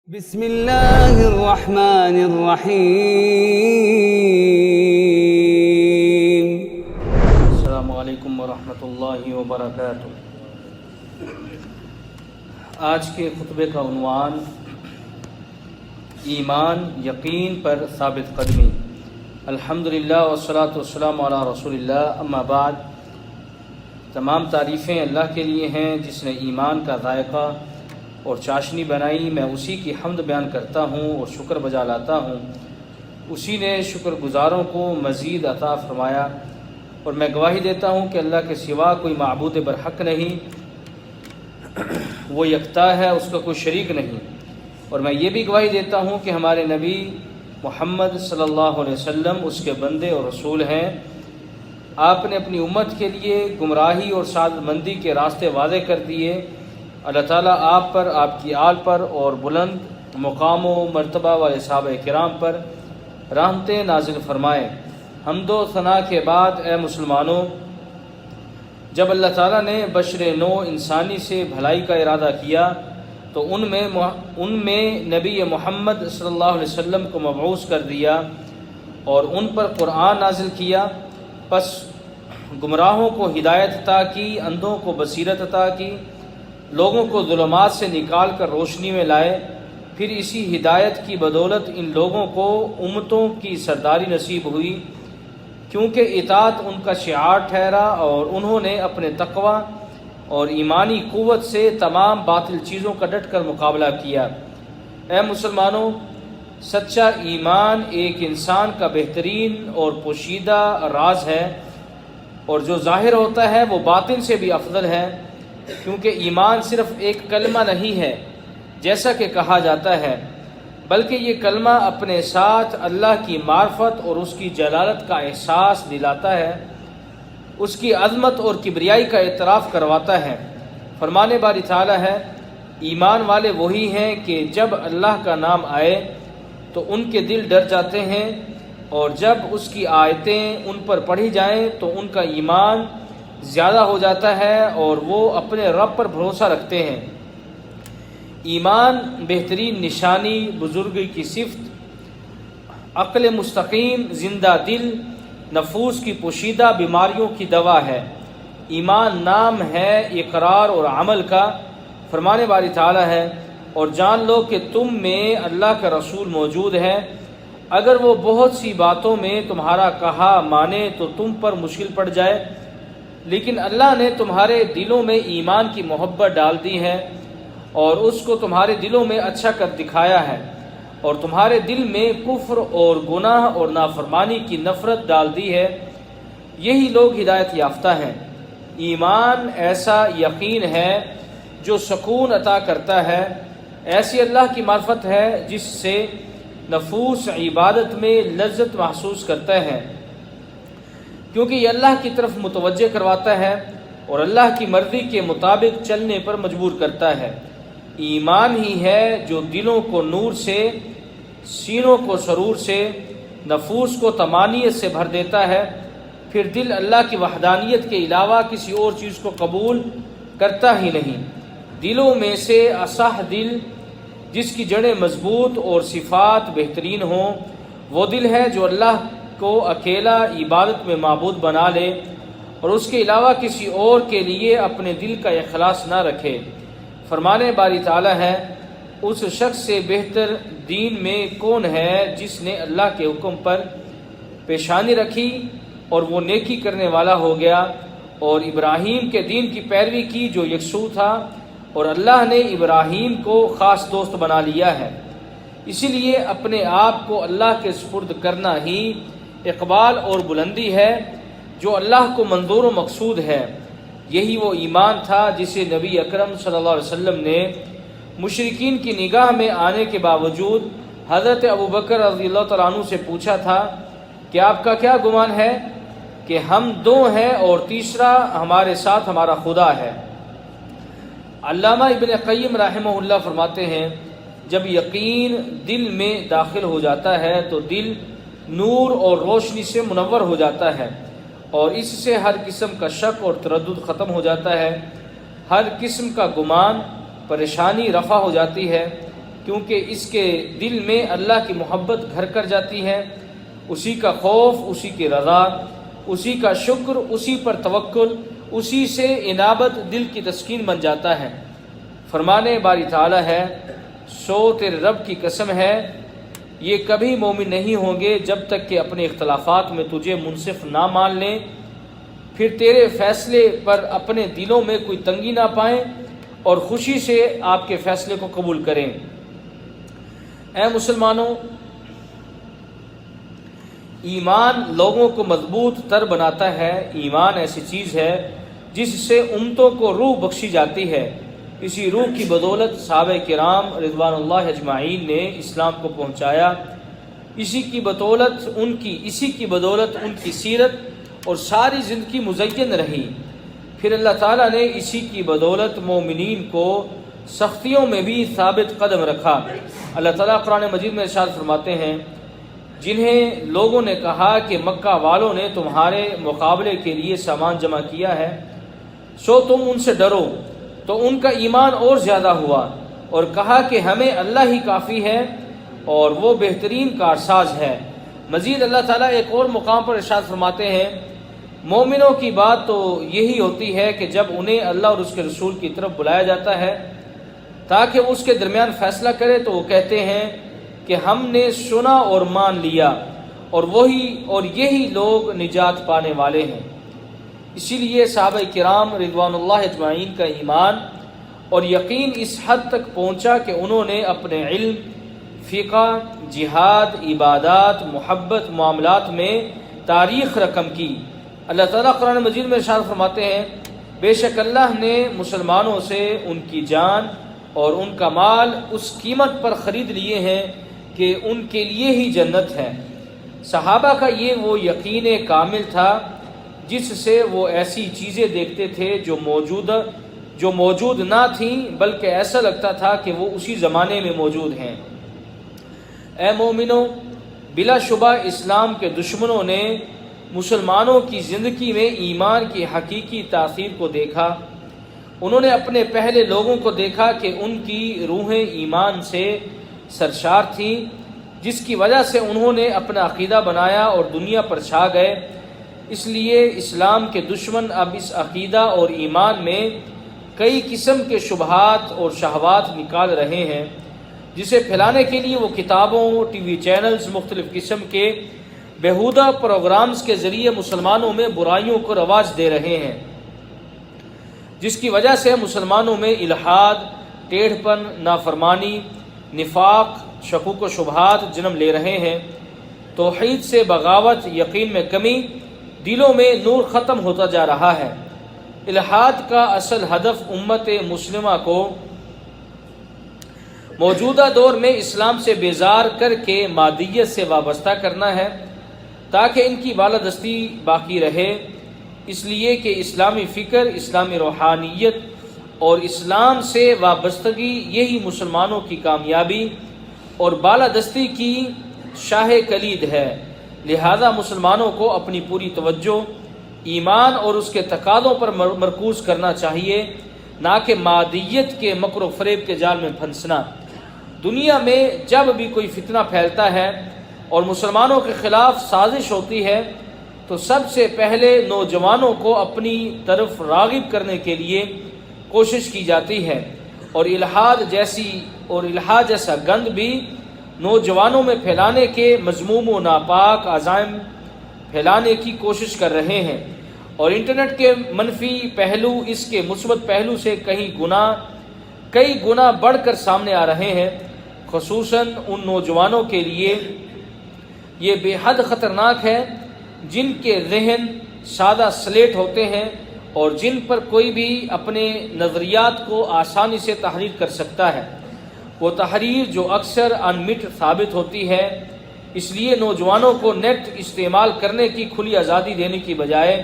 بسم اللہ الرحمن الرحیم۔ السلام علیکم ورحمۃ اللہ وبرکاتہ۔ آج کے خطبے کا عنوان ایمان یقین پر ثابت قدمی۔ الحمدللہ والصلاۃ والسلام علی رسول اللہ، اما بعد۔ تمام تعریفیں اللہ کے لیے ہیں جس نے ایمان کا ذائقہ اور چاشنی بنائی۔ میں اسی کی حمد بیان کرتا ہوں اور شکر بجا لاتا ہوں۔ اسی نے شکر گزاروں کو مزید عطا فرمایا، اور میں گواہی دیتا ہوں کہ اللہ کے سوا کوئی معبود برحق نہیں، وہ یکتا ہے، اس کا کوئی شریک نہیں۔ اور میں یہ بھی گواہی دیتا ہوں کہ ہمارے نبی محمد صلی اللہ علیہ وسلم اس کے بندے اور رسول ہیں۔ آپ نے اپنی امت کے لیے گمراہی اور سعادت مندی کے راستے واضح کر دیے۔ اللہ تعالیٰ آپ پر، آپ کی آل پر اور بلند مقام و مرتبہ والے صحابہ کرام پر رحمتیں نازل فرمائے۔ حمد و ثنا کے بعد اے مسلمانوں، جب اللہ تعالیٰ نے بشر نو انسانی سے بھلائی کا ارادہ کیا تو ان میں نبی محمد صلی اللہ علیہ وسلم کو مبعوث کر دیا اور ان پر قرآن نازل کیا۔ پس گمراہوں کو ہدایت عطا کی، اندھوں کو بصیرت عطا کی، لوگوں کو ظلمات سے نکال کر روشنی میں لائے۔ پھر اسی ہدایت کی بدولت ان لوگوں کو امتوں کی سرداری نصیب ہوئی، کیونکہ اطاعت ان کا شعار ٹھہرا اور انہوں نے اپنے تقوی اور ایمانی قوت سے تمام باطل چیزوں کا ڈٹ کر مقابلہ کیا۔ اے مسلمانوں، سچا ایمان ایک انسان کا بہترین اور پوشیدہ راز ہے، اور جو ظاہر ہوتا ہے وہ باطن سے بھی افضل ہے، کیونکہ ایمان صرف ایک کلمہ نہیں ہے جیسا کہ کہا جاتا ہے، بلکہ یہ کلمہ اپنے ساتھ اللہ کی معرفت اور اس کی جلالت کا احساس دلاتا ہے، اس کی عظمت اور کبریائی کا اعتراف کرواتا ہے۔ فرمان باری تعالیٰ ہے، ایمان والے وہی ہیں کہ جب اللہ کا نام آئے تو ان کے دل ڈر جاتے ہیں، اور جب اس کی آیتیں ان پر پڑھی جائیں تو ان کا ایمان زیادہ ہو جاتا ہے اور وہ اپنے رب پر بھروسہ رکھتے ہیں۔ ایمان بہترین نشانی، بزرگی کی صفت، عقل مستقیم، زندہ دل، نفوس کی پوشیدہ بیماریوں کی دوا ہے۔ ایمان نام ہے اقرار اور عمل کا۔ فرمان باری تعالیٰ ہے، اور جان لو کہ تم میں اللہ کا رسول موجود ہے، اگر وہ بہت سی باتوں میں تمہارا کہا مانے تو تم پر مشکل پڑ جائے، لیکن اللہ نے تمہارے دلوں میں ایمان کی محبت ڈال دی ہے اور اس کو تمہارے دلوں میں اچھا کر دکھایا ہے، اور تمہارے دل میں کفر اور گناہ اور نافرمانی کی نفرت ڈال دی ہے۔ یہی لوگ ہدایت یافتہ ہیں۔ ایمان ایسا یقین ہے جو سکون عطا کرتا ہے، ایسی اللہ کی معرفت ہے جس سے نفوس عبادت میں لذت محسوس کرتا ہے، کیونکہ یہ اللہ کی طرف متوجہ کرواتا ہے اور اللہ کی مرضی کے مطابق چلنے پر مجبور کرتا ہے۔ ایمان ہی ہے جو دلوں کو نور سے، سینوں کو سرور سے، نفوس کو طمانینت سے بھر دیتا ہے۔ پھر دل اللہ کی وحدانیت کے علاوہ کسی اور چیز کو قبول کرتا ہی نہیں۔ دلوں میں سے اصح دل، جس کی جڑیں مضبوط اور صفات بہترین ہوں، وہ دل ہے جو اللہ کو اکیلا عبادت میں معبود بنا لے اور اس کے علاوہ کسی اور کے لیے اپنے دل کا اخلاص نہ رکھے۔ فرمان باری تعالیٰ ہے، اس شخص سے بہتر دین میں کون ہے جس نے اللہ کے حکم پر پیشانی رکھی اور وہ نیکی کرنے والا ہو گیا اور ابراہیم کے دین کی پیروی کی جو یکسو تھا، اور اللہ نے ابراہیم کو خاص دوست بنا لیا ہے۔ اسی لیے اپنے آپ کو اللہ کے سپرد کرنا ہی اقبال اور بلندی ہے جو اللہ کو منظور و مقصود ہے۔ یہی وہ ایمان تھا جسے نبی اکرم صلی اللہ علیہ وسلم نے مشرکین کی نگاہ میں آنے کے باوجود حضرت ابوبکر رضی اللہ تعالیٰ عنہ سے پوچھا تھا کہ آپ کا کیا گمان ہے کہ ہم دو ہیں اور تیسرا ہمارے ساتھ ہمارا خدا ہے۔ علامہ ابن قیم رحمہ اللہ فرماتے ہیں، جب یقین دل میں داخل ہو جاتا ہے تو دل نور اور روشنی سے منور ہو جاتا ہے، اور اس سے ہر قسم کا شک اور تردد ختم ہو جاتا ہے، ہر قسم کا گمان، پریشانی رفع ہو جاتی ہے، کیونکہ اس کے دل میں اللہ کی محبت گھر کر جاتی ہے، اسی کا خوف، اسی کی رضا، اسی کا شکر، اسی پر توکل، اسی سے انابت دل کی تسکین بن جاتا ہے۔ فرمانے باری تعالیٰ ہے، سو تیرے رب کی قسم ہے، یہ کبھی مومن نہیں ہوں گے جب تک کہ اپنے اختلافات میں تجھے منصف نہ مان لیں، پھر تیرے فیصلے پر اپنے دلوں میں کوئی تنگی نہ پائیں اور خوشی سے آپ کے فیصلے کو قبول کریں۔ اے مسلمانوں، ایمان لوگوں کو مضبوط تر بناتا ہے۔ ایمان ایسی چیز ہے جس سے امتوں کو روح بخشی جاتی ہے۔ اسی روح کی بدولت صحابہ کرام رضوان اللہ اجمعین نے اسلام کو پہنچایا۔ اسی کی بدولت ان کی سیرت اور ساری زندگی مزین رہی۔ پھر اللہ تعالیٰ نے اسی کی بدولت مومنین کو سختیوں میں بھی ثابت قدم رکھا۔ اللہ تعالیٰ قرآن مجید میں ارشاد فرماتے ہیں، جنہیں لوگوں نے کہا کہ مکہ والوں نے تمہارے مقابلے کے لیے سامان جمع کیا ہے، سو تم ان سے ڈرو، تو ان کا ایمان اور زیادہ ہوا اور کہا کہ ہمیں اللہ ہی کافی ہے اور وہ بہترین کارساز ہے۔ مزید اللہ تعالیٰ ایک اور مقام پر ارشاد فرماتے ہیں، مومنوں کی بات تو یہی ہوتی ہے کہ جب انہیں اللہ اور اس کے رسول کی طرف بلایا جاتا ہے تاکہ اس کے درمیان فیصلہ کرے تو وہ کہتے ہیں کہ ہم نے سنا اور مان لیا، اور یہی لوگ نجات پانے والے ہیں۔ اسی لیے صحابہ کرام رضوان اللہ اجمعین کا ایمان اور یقین اس حد تک پہنچا کہ انہوں نے اپنے علم، فقہ، جہاد، عبادات، محبت، معاملات میں تاریخ رقم کی۔ اللہ تعالیٰ قرآن مجید میں ارشاد فرماتے ہیں، بے شک اللہ نے مسلمانوں سے ان کی جان اور ان کا مال اس قیمت پر خرید لیے ہیں کہ ان کے لیے ہی جنت ہے۔ صحابہ کا یہ وہ یقین کامل تھا جس سے وہ ایسی چیزیں دیکھتے تھے جو موجود نہ تھیں، بلکہ ایسا لگتا تھا کہ وہ اسی زمانے میں موجود ہیں۔ اے مومنوں، بلا شبہ اسلام کے دشمنوں نے مسلمانوں کی زندگی میں ایمان کی حقیقی تاثیر کو دیکھا۔ انہوں نے اپنے پہلے لوگوں کو دیکھا کہ ان کی روحیں ایمان سے سرشار تھیں، جس کی وجہ سے انہوں نے اپنا عقیدہ بنایا اور دنیا پر چھا گئے۔ اس لیے اسلام کے دشمن اب اس عقیدہ اور ایمان میں کئی قسم کے شبہات اور شہوات نکال رہے ہیں، جسے پھیلانے کے لیے وہ کتابوں، ٹی وی چینلز، مختلف قسم کے بیہودہ پروگرامز کے ذریعے مسلمانوں میں برائیوں کو رواج دے رہے ہیں، جس کی وجہ سے مسلمانوں میں الحاد، ٹیڑھ پن، نافرمانی، نفاق، شکوک و شبہات جنم لے رہے ہیں۔ توحید سے بغاوت، یقین میں کمی، دلوں میں نور ختم ہوتا جا رہا ہے۔ الحاد کا اصل ہدف امت مسلمہ کو موجودہ دور میں اسلام سے بیزار کر کے مادیت سے وابستہ کرنا ہے تاکہ ان کی بالادستی باقی رہے۔ اس لیے کہ اسلامی فکر، اسلامی روحانیت اور اسلام سے وابستگی یہی مسلمانوں کی کامیابی اور بالادستی کی شاہ کلید ہے۔ لہذا مسلمانوں کو اپنی پوری توجہ ایمان اور اس کے تقاضوں پر مرکوز کرنا چاہیے، نہ کہ مادیت کے مکر و فریب کے جال میں پھنسنا۔ دنیا میں جب بھی کوئی فتنہ پھیلتا ہے اور مسلمانوں کے خلاف سازش ہوتی ہے تو سب سے پہلے نوجوانوں کو اپنی طرف راغب کرنے کے لیے کوشش کی جاتی ہے، اور الحاد جیسا گند بھی نوجوانوں میں پھیلانے کے مذموم و ناپاک عزائم پھیلانے کی کوشش کر رہے ہیں، اور انٹرنیٹ کے منفی پہلو اس کے مثبت پہلو سے کئی گنا بڑھ کر سامنے آ رہے ہیں۔ خصوصاً ان نوجوانوں کے لیے یہ بے حد خطرناک ہے جن کے ذہن سادہ سلیٹ ہوتے ہیں اور جن پر کوئی بھی اپنے نظریات کو آسانی سے تحریر کر سکتا ہے، وہ تحریر جو اکثر انمٹ ثابت ہوتی ہے۔ اس لیے نوجوانوں کو نیٹ استعمال کرنے کی کھلی آزادی دینے کی بجائے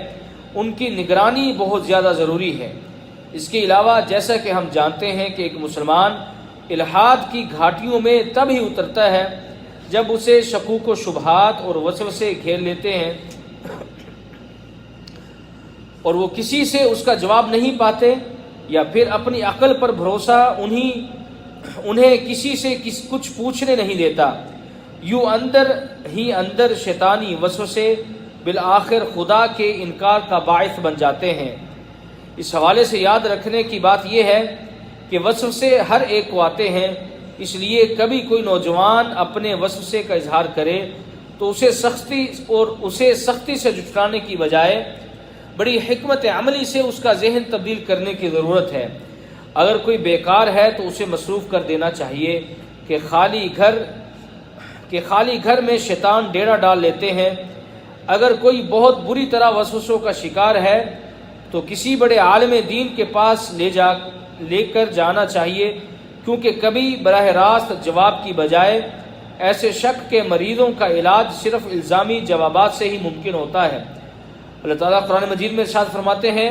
ان کی نگرانی بہت زیادہ ضروری ہے۔ اس کے علاوہ جیسا کہ ہم جانتے ہیں کہ ایک مسلمان الحاد کی گھاٹیوں میں تب ہی اترتا ہے جب اسے شکوک و شبہات اور وسوسے گھیر لیتے ہیں اور وہ کسی سے اس کا جواب نہیں پاتے، یا پھر اپنی عقل پر بھروسہ انہی انہیں کسی سے کچھ پوچھنے نہیں دیتا، یوں اندر ہی اندر شیطانی وسوسے بالآخر خدا کے انکار کا باعث بن جاتے ہیں۔ اس حوالے سے یاد رکھنے کی بات یہ ہے کہ وسوسے ہر ایک کو آتے ہیں، اس لیے کبھی کوئی نوجوان اپنے وسوسے کا اظہار کرے تو اسے سختی سے جھٹلانے کی بجائے بڑی حکمت عملی سے اس کا ذہن تبدیل کرنے کی ضرورت ہے۔ اگر کوئی بیکار ہے تو اسے مصروف کر دینا چاہیے کہ خالی گھر میں شیطان ڈیرا ڈال لیتے ہیں۔ اگر کوئی بہت بری طرح وسوسوں کا شکار ہے تو کسی بڑے عالم دین کے پاس لے کر جانا چاہیے، کیونکہ کبھی براہ راست جواب کی بجائے ایسے شک کے مریضوں کا علاج صرف الزامی جوابات سے ہی ممکن ہوتا ہے۔ اللہ تعالیٰ قرآن مجید میں ارشاد فرماتے ہیں،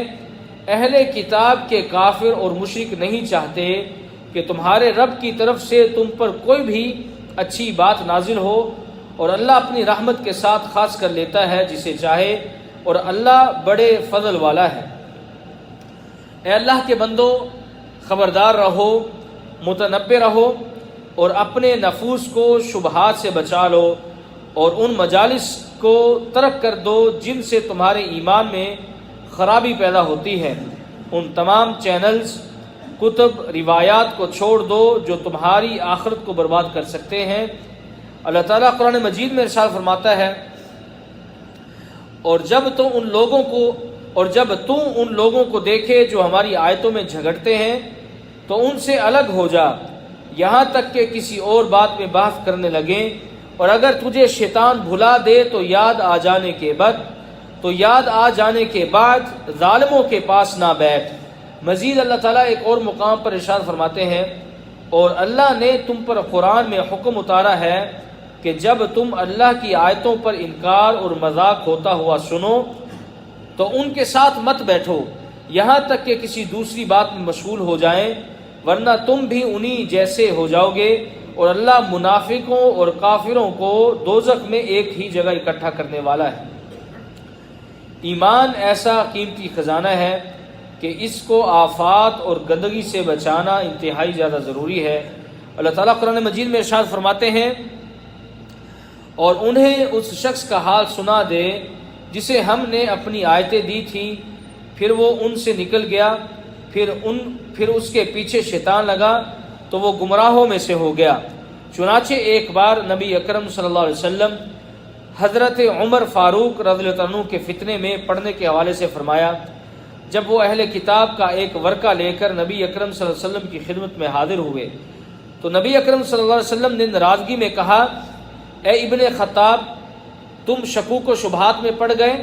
اہل کتاب کے کافر اور مشرک نہیں چاہتے کہ تمہارے رب کی طرف سے تم پر کوئی بھی اچھی بات نازل ہو، اور اللہ اپنی رحمت کے ساتھ خاص کر لیتا ہے جسے چاہے، اور اللہ بڑے فضل والا ہے۔ اے اللہ کے بندو، خبردار رہو، متنبہ رہو، اور اپنے نفوس کو شبہات سے بچا لو، اور ان مجالس کو ترک کر دو جن سے تمہارے ایمان میں خرابی پیدا ہوتی ہے۔ ان تمام چینلز، کتب، روایات کو چھوڑ دو جو تمہاری آخرت کو برباد کر سکتے ہیں۔ اللہ تعالیٰ قرآن مجید میں ارشاد فرماتا ہے، اور جب تو ان لوگوں کو دیکھے جو ہماری آیتوں میں جھگڑتے ہیں تو ان سے الگ ہو جا، یہاں تک کہ کسی اور بات میں بحث کرنے لگیں، اور اگر تجھے شیطان بھلا دے تو یاد آ جانے کے بعد ظالموں کے پاس نہ بیٹھ۔ مزید اللہ تعالیٰ ایک اور مقام پر ارشاد فرماتے ہیں، اور اللہ نے تم پر قرآن میں حکم اتارا ہے کہ جب تم اللہ کی آیتوں پر انکار اور مذاق ہوتا ہوا سنو تو ان کے ساتھ مت بیٹھو یہاں تک کہ کسی دوسری بات میں مشغول ہو جائیں، ورنہ تم بھی انہی جیسے ہو جاؤ گے، اور اللہ منافقوں اور کافروں کو دوزخ میں ایک ہی جگہ اکٹھا کرنے والا ہے۔ ایمان ایسا قیمتی خزانہ ہے کہ اس کو آفات اور گندگی سے بچانا انتہائی زیادہ ضروری ہے۔ اللہ تعالیٰ قرآن مجید میں ارشاد فرماتے ہیں، اور انہیں اس شخص کا حال سنا دے جسے ہم نے اپنی آیتیں دی تھیں، پھر وہ ان سے نکل گیا، پھر اس کے پیچھے شیطان لگا تو وہ گمراہوں میں سے ہو گیا۔ چنانچہ ایک بار نبی اکرم صلی اللہ علیہ وسلم حضرت عمر فاروق رضی اللہ عنہ کے فتنے میں پڑھنے کے حوالے سے فرمایا، جب وہ اہل کتاب کا ایک ورقہ لے کر نبی اکرم صلی اللہ علیہ وسلم کی خدمت میں حاضر ہوئے تو نبی اکرم صلی اللہ علیہ وسلم نے ناراضگی میں کہا، اے ابن خطاب، تم شکوک و شبہات میں پڑ گئے؟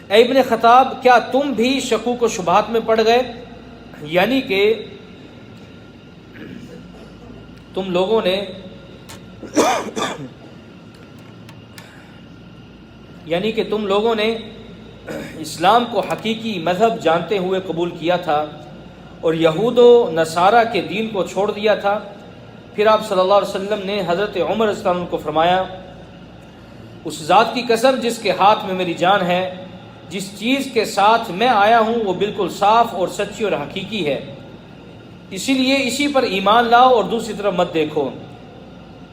اے ابن خطاب، کیا تم بھی شکوک و شبہات میں پڑ گئے؟ یعنی کہ تم لوگوں نے اسلام کو حقیقی مذہب جانتے ہوئے قبول کیا تھا اور یہود و نصارہ کے دین کو چھوڑ دیا تھا۔ پھر آپ صلی اللہ علیہ وسلم نے حضرت عمر رضی اللہ عنہ کو فرمایا، اس ذات کی قسم جس کے ہاتھ میں میری جان ہے، جس چیز کے ساتھ میں آیا ہوں وہ بالکل صاف اور سچی اور حقیقی ہے، اسی لیے اسی پر ایمان لاؤ اور دوسری طرف مت دیکھو۔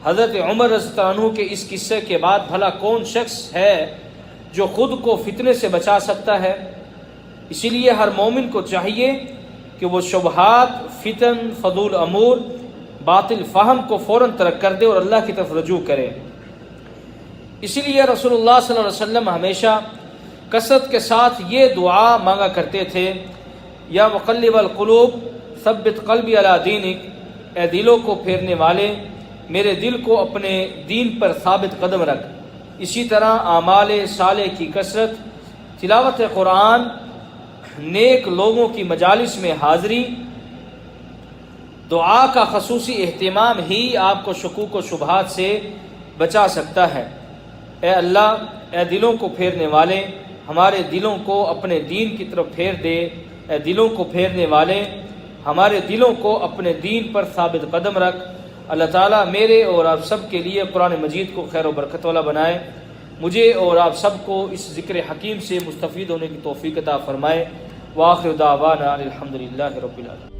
حضرت عمر رضی اللہ عنہ کے اس قصے کے بعد بھلا کون شخص ہے جو خود کو فتنے سے بچا سکتا ہے؟ اسی لیے ہر مومن کو چاہیے کہ وہ شبہات، فتن، فضول امور، باطل فہم کو فوراً ترک کر دے اور اللہ کی طرف رجوع کرے۔ اسی لیے رسول اللہ صلی اللہ علیہ وسلم ہمیشہ کثرت کے ساتھ یہ دعا مانگا کرتے تھے، یا مقلب القلوب ثبت قلبی علی دینک، اے دلوں کو پھیرنے والے میرے دل کو اپنے دین پر ثابت قدم رکھ۔ اسی طرح اعمال صالح کی کثرت، تلاوت قرآن، نیک لوگوں کی مجالس میں حاضری، دعا کا خصوصی اہتمام ہی آپ کو شکوک و شبہات سے بچا سکتا ہے۔ اے اللہ، اے دلوں کو پھیرنے والے، ہمارے دلوں کو اپنے دین کی طرف پھیر دے۔ اے دلوں کو پھیرنے والے، ہمارے دلوں کو اپنے دین پر ثابت قدم رکھ۔ اللہ تعالیٰ میرے اور آپ سب کے لیے قرآن مجید کو خیر و برکت والا بنائے، مجھے اور آپ سب کو اس ذکر حکیم سے مستفید ہونے کی توفیق عطا فرمائے۔ وآخر دعوانا الحمدللہ رب العالمین۔